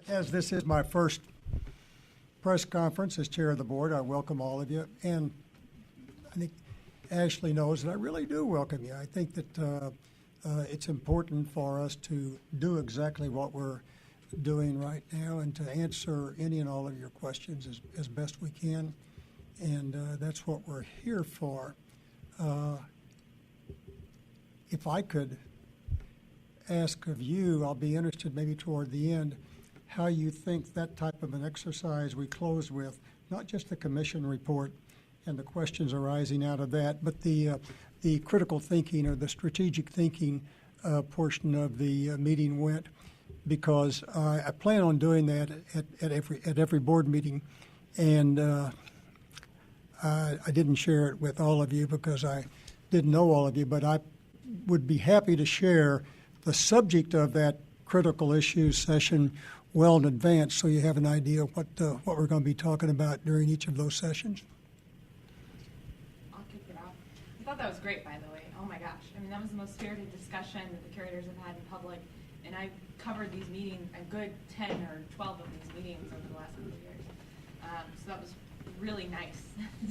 As this is my first press conference as chair of the board, I welcome all of you. And I think Ashley knows that I really do welcome you. I think that it's important for us to do exactly what we're doing right now and to answer any and all of your questions as best we can. And that's what we're here for. If I could ask of you, I'll be interested maybe toward the end, how you think that type of an exercise we close with, not just the commission report and the questions arising out of that, but the critical thinking or the strategic thinking portion of the meeting went, because I plan on doing that at every board meeting, and I didn't share it with all of you because I didn't know all of you, but I would be happy to share the subject of that critical issues session well in advance, so you have an idea of what we're going to be talking about during each of those sessions. I'll kick it off. I thought that was great, by the way. Oh my gosh. I mean, that was the most spirited discussion that the curators have had in public, and I've covered these meetings, a good 10 or 12 of these meetings over the last couple of years. So that was really nice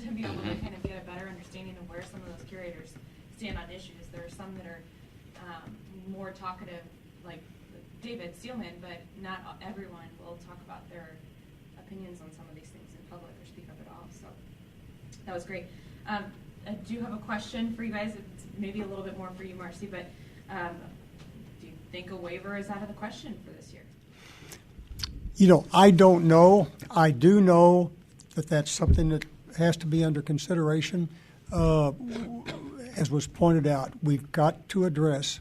to be able to kind of get a better understanding of where some of those curators stand on issues. There are some that are more talkative, like David Steelman, but not everyone will talk about their opinions on some of these things in public or speak up at all. So that was great. I do have a question for you guys. It's maybe a little bit more for you, Marcy, but do you think a waiver is out of the question for this year? You know, I don't know. I do know that that's something that has to be under consideration. As was pointed out, we've got to address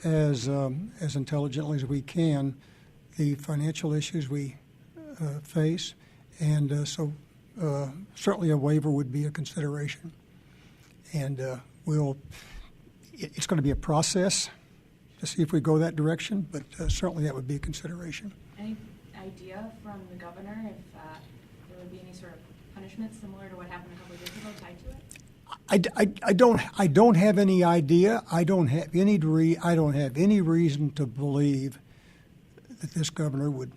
as intelligently as we can the financial issues we face, and so certainly a waiver would be a consideration. And it's going to be a process to see if we go that direction, but certainly that would be a consideration. Any idea from the governor if there would be any sort of punishment similar to what happened a couple of years ago tied to it? I don't have any idea. I don't have any reason to believe that this governor would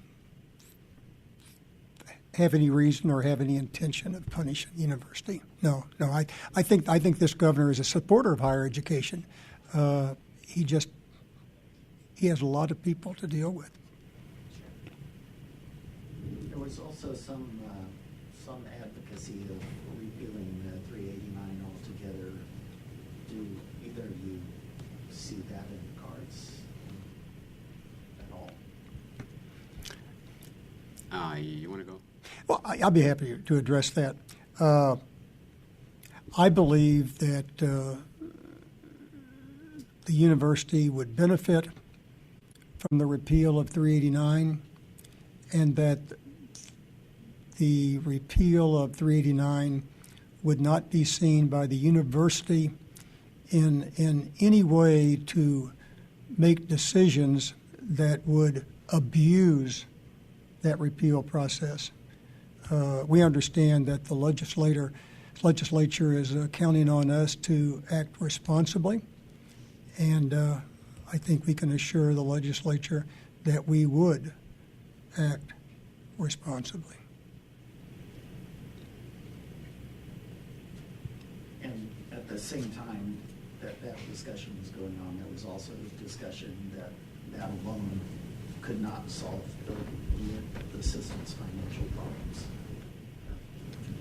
have any reason or have any intention of punishing the university. No. I think this governor is a supporter of higher education. He has a lot of people to deal with. There was also some advocacy of repealing 389 altogether. Do either of you see that in the cards at all? You want to go? Well, I'll be happy to address that. I believe that the university would benefit from the repeal of 389, and that the repeal of 389 would not be seen by the university in any way to make decisions that would abuse that repeal process. We understand that the legislature is counting on us to act responsibly, and I think we can assure the legislature that we would act responsibly. And at the same time that discussion was going on, there was also discussion that alone could not solve the system's financial problems.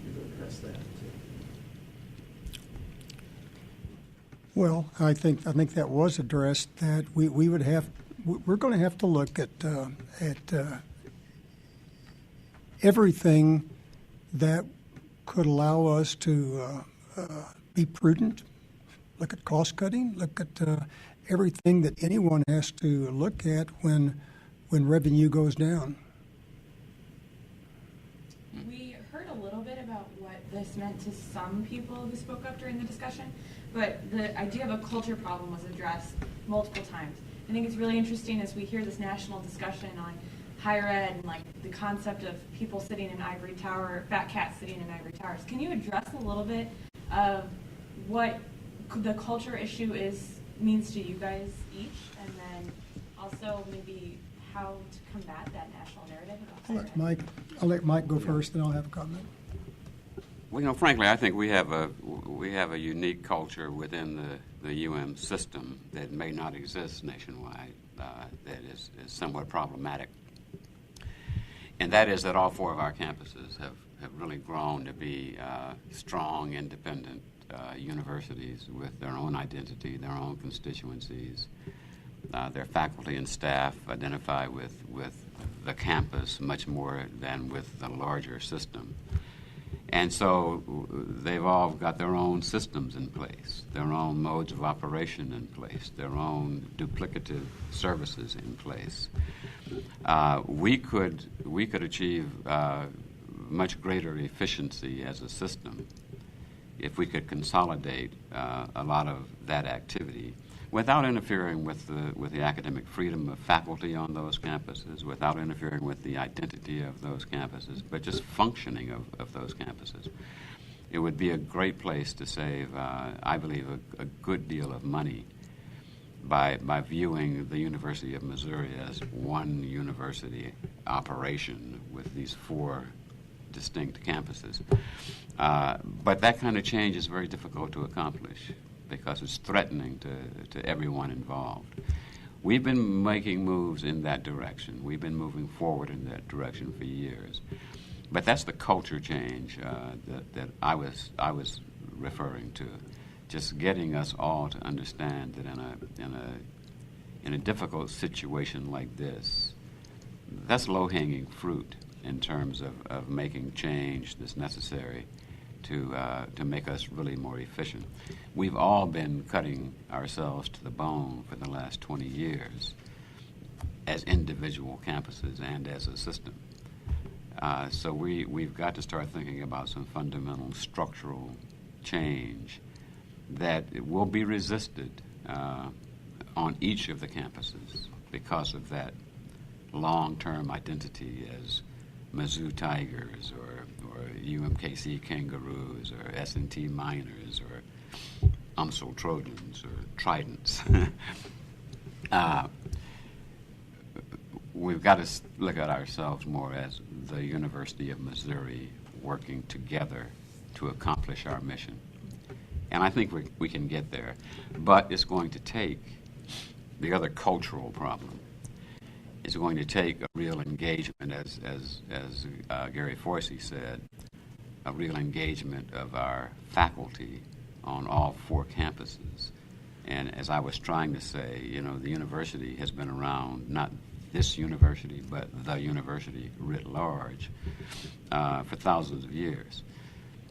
You address that too. Well, I think that was addressed. That we're going to have to look at everything that could allow us to be prudent. Look at cost cutting. Look at everything that anyone has to look at when revenue goes down. We heard a little bit about what this meant to some people who spoke up during the discussion, but the idea of a culture problem was addressed multiple times. I think it's really interesting as we hear this national discussion on higher ed and like the concept of people sitting in ivory tower, fat cats sitting in ivory towers. Can you address a little bit of what the culture issue means to you guys each, and then also maybe how to combat that national narrative about I'll let Mike go first, then I'll have a comment. Well, frankly, I think we have a unique culture within the UM system that may not exist nationwide. That is somewhat problematic, and that is that all four of our campuses have really grown to be strong, independent universities with their own identity, their own constituencies. Their faculty and staff identify with the campus much more than with the larger system. And so they've all got their own systems in place, their own modes of operation in place, their own duplicative services in place. We could achieve much greater efficiency as a system if we could consolidate a lot of that activity without interfering with the academic freedom of faculty on those campuses, without interfering with the identity of those campuses, but just functioning of those campuses. It would be a great place to save, I believe, a good deal of money by viewing the University of Missouri as one university operation with these four distinct campuses. But that kind of change is very difficult to accomplish because it's threatening to everyone involved. We've been making moves in that direction. We've been moving forward in that direction for years. But that's the culture change that I was referring to, just getting us all to understand that in a difficult situation like this, that's low-hanging fruit in terms of making change that's necessary to make us really more efficient. We've all been cutting ourselves to the bone for the last 20 years as individual campuses and as a system. So we've got to start thinking about some fundamental structural change that will be resisted on each of the campuses because of that long-term identity as Mizzou Tigers or UMKC Kangaroos or S&T Miners or UMSL Trojans or Tridents. We've got to look at ourselves more as the University of Missouri working together to accomplish our mission. And I think we can get there. But it's going to take the other cultural problem. It's going to take a real engagement, as Gary Forsey said, a real engagement of our faculty on all four campuses. And as I was trying to say, the university has been around, not this university, but the university writ large, for thousands of years.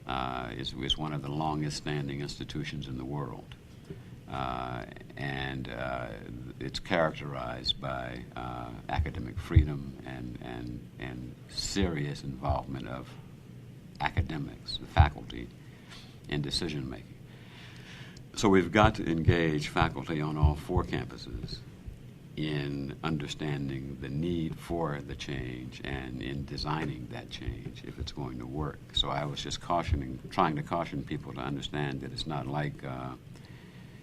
It's one of the longest standing institutions in the world. And it's characterized by academic freedom and serious involvement of academics, the faculty, in decision making. So we've got to engage faculty on all four campuses in understanding the need for the change and in designing that change if it's going to work. So I was just trying to caution people to understand that it's not like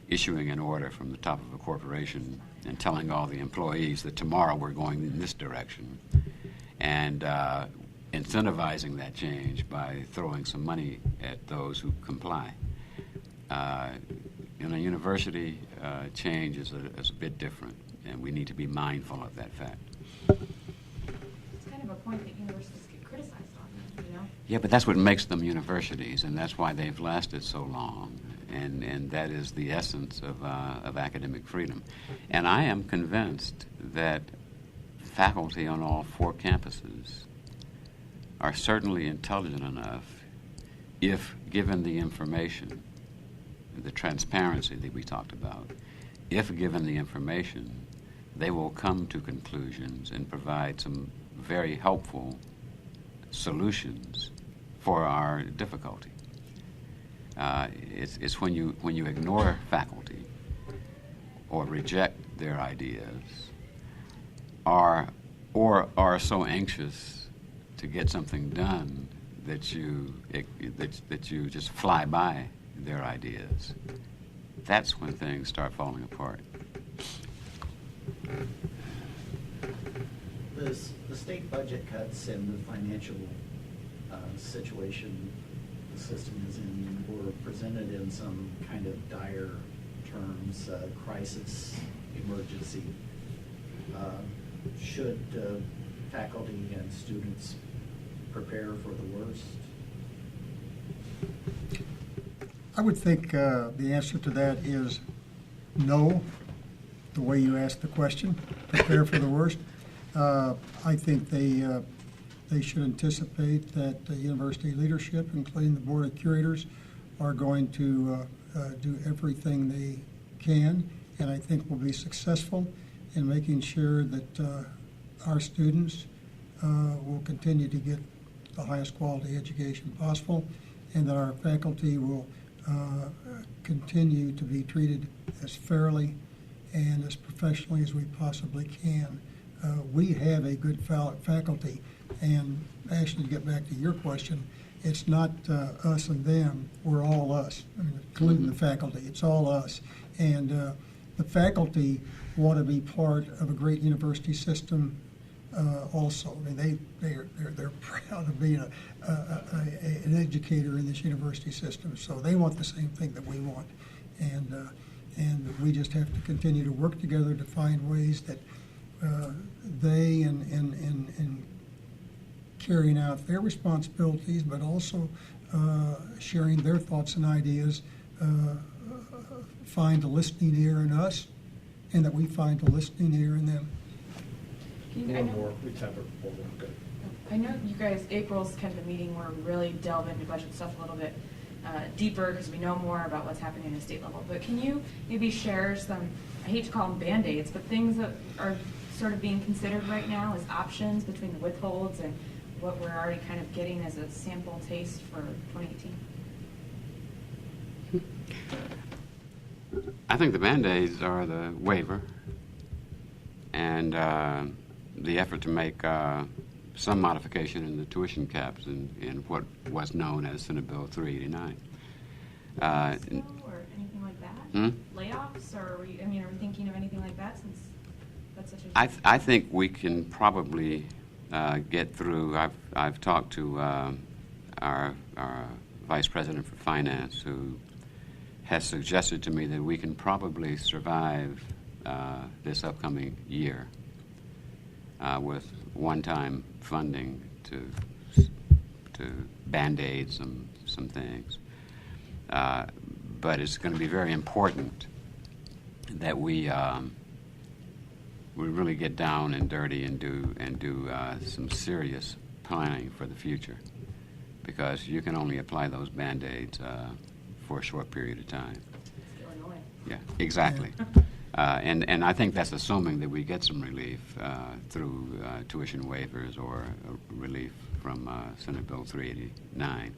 issuing an order from the top of a corporation and telling all the employees that tomorrow we're going in this direction and incentivizing that change by throwing some money at those who comply. In a university, change is a bit different, and we need to be mindful of that fact. It's kind of a point that universities get criticized on, Yeah, but that's what makes them universities, and that's why they've lasted so long, and that is the essence of academic freedom. And I am convinced that faculty on all four campuses are certainly intelligent enough, if given the information, the transparency that we talked about, if given the information, they will come to conclusions and provide some very helpful solutions for our difficulty. It's when you ignore faculty or reject their ideas or are so anxious to get something done that you just fly by their ideas. That's when things start falling apart. The state budget cuts and the financial situation the system is in were presented in some kind of dire terms, crisis, emergency. Should faculty and students prepare for the worst? I would think the answer to that is no, the way you asked the question, prepare for the worst. I think they should anticipate that the university leadership, including the Board of Curators, are going to do everything they can, and I think will be successful in making sure that our students will continue to get the highest quality education possible, and that our faculty will continue to be treated as fairly and as professionally as we possibly can. We have a good faculty, and actually, to get back to your question, it's not us and them, we're all us, including the faculty. It's all us. And the faculty want to be part of a great university system also. I mean, they're proud of being an educator in this university system, so they want the same thing that we want. And we just have to continue to work together to find ways that they in carrying out their responsibilities, but also sharing their thoughts and ideas, find a listening ear in us, and that we find a listening ear in them. One more. We have one more. Good. I know you guys, April's kind of the meeting where we really delve into budget stuff a little bit deeper because we know more about what's happening at the state level. But can you maybe share some, I hate to call them Band-Aids, but things that are sort of being considered right now as options between the withholds and what we're already kind of getting as a sample taste for 2018? I think the Band-Aids are the waiver and the effort to make some modification in the tuition caps in what was known as Senate Bill 389. Or anything like that? Layoffs, or are we thinking of anything like that since that's such a... I think we can probably get through. I've talked to our Vice President for Finance, who has suggested to me that we can probably survive this upcoming year with one-time funding to Band-Aid some things. But it's going to be very important that we really get down and dirty and do some serious planning for the future, because you can only apply those Band-Aids for a short period of time. Still annoying. Yeah, exactly. And I think that's assuming that we get some relief through tuition waivers or relief from Senate Bill 389.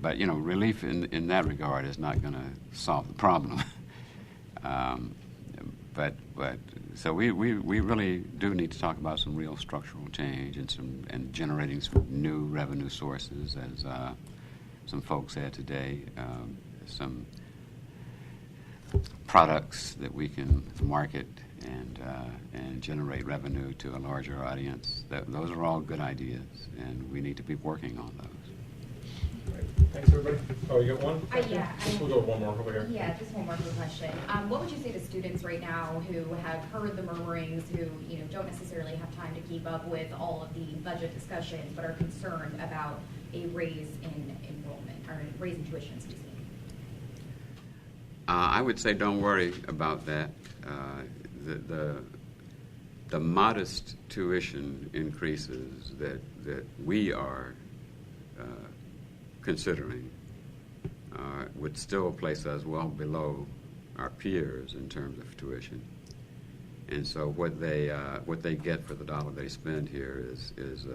But, relief in that regard is not going to solve the problem. So we really do need to talk about some real structural change and generating some new revenue sources, as some folks said today, some products that we can market and generate revenue to a larger audience. Those are all good ideas, and we need to be working on those. Right. Thanks, everybody. Oh, you got one? Yeah. We'll go with one more over here. Yeah, just one more quick question. What would you say to students right now who have heard the murmurings, who don't necessarily have time to keep up with all of the budget discussions, but are concerned about a raise in enrollment or a raise in tuition, excuse me? I would say don't worry about that. The modest tuition increases that we are considering would still place us well below our peers in terms of tuition. And so what they get for the dollar they spend here is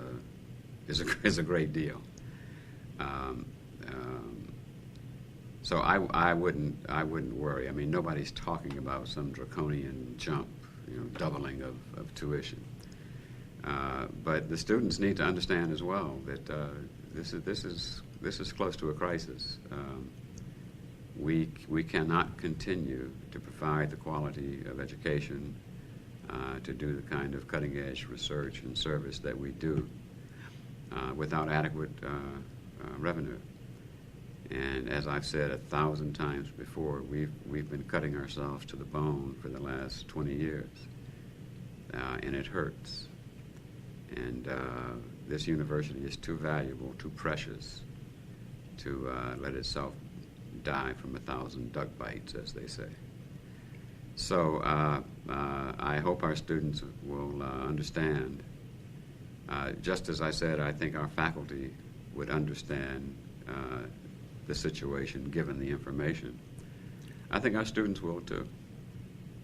a great deal. So I wouldn't worry. I mean, nobody's talking about some draconian jump, doubling of tuition. But the students need to understand as well that this is close to a crisis. We cannot continue to provide the quality of education to do the kind of cutting-edge research and service that we do without adequate revenue. And as I've said 1,000 times before, we've been cutting ourselves to the bone for the last 20 years, and it hurts. And this university is too valuable, too precious, to let itself die from 1,000 duck bites, as they say. So I hope our students will understand. Just as I said, I think our faculty would understand the situation given the information. I think our students will too.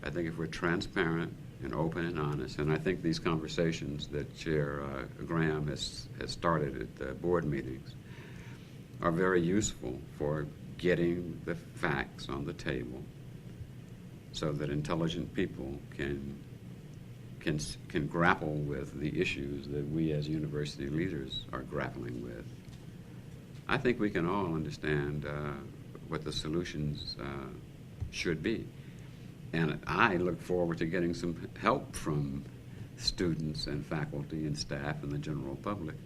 I think if we're transparent and open and honest, and I think these conversations that Chair Graham has started at the board meetings are very useful for getting the facts on the table so that intelligent people can grapple with the issues that we as university leaders are grappling with. I think we can all understand what the solutions should be. And I look forward to getting some help from students and faculty and staff and the general public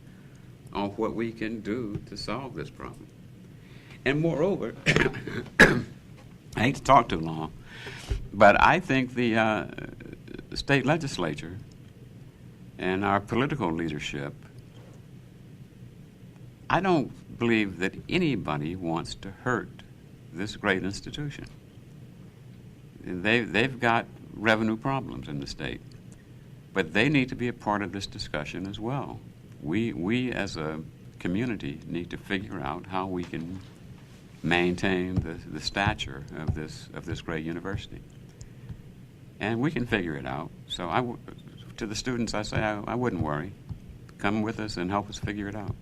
on what we can do to solve this problem. And moreover, I hate to talk too long, but I think the state legislature and our political leadership, I don't believe that anybody wants to hurt this great institution. They've got revenue problems in the state, but they need to be a part of this discussion as well. We as a community need to figure out how we can maintain the stature of this great university, and we can figure it out. So to the students, I say I wouldn't worry. Come with us and help us figure it out.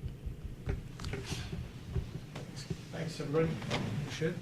Thanks, everybody. Appreciate it.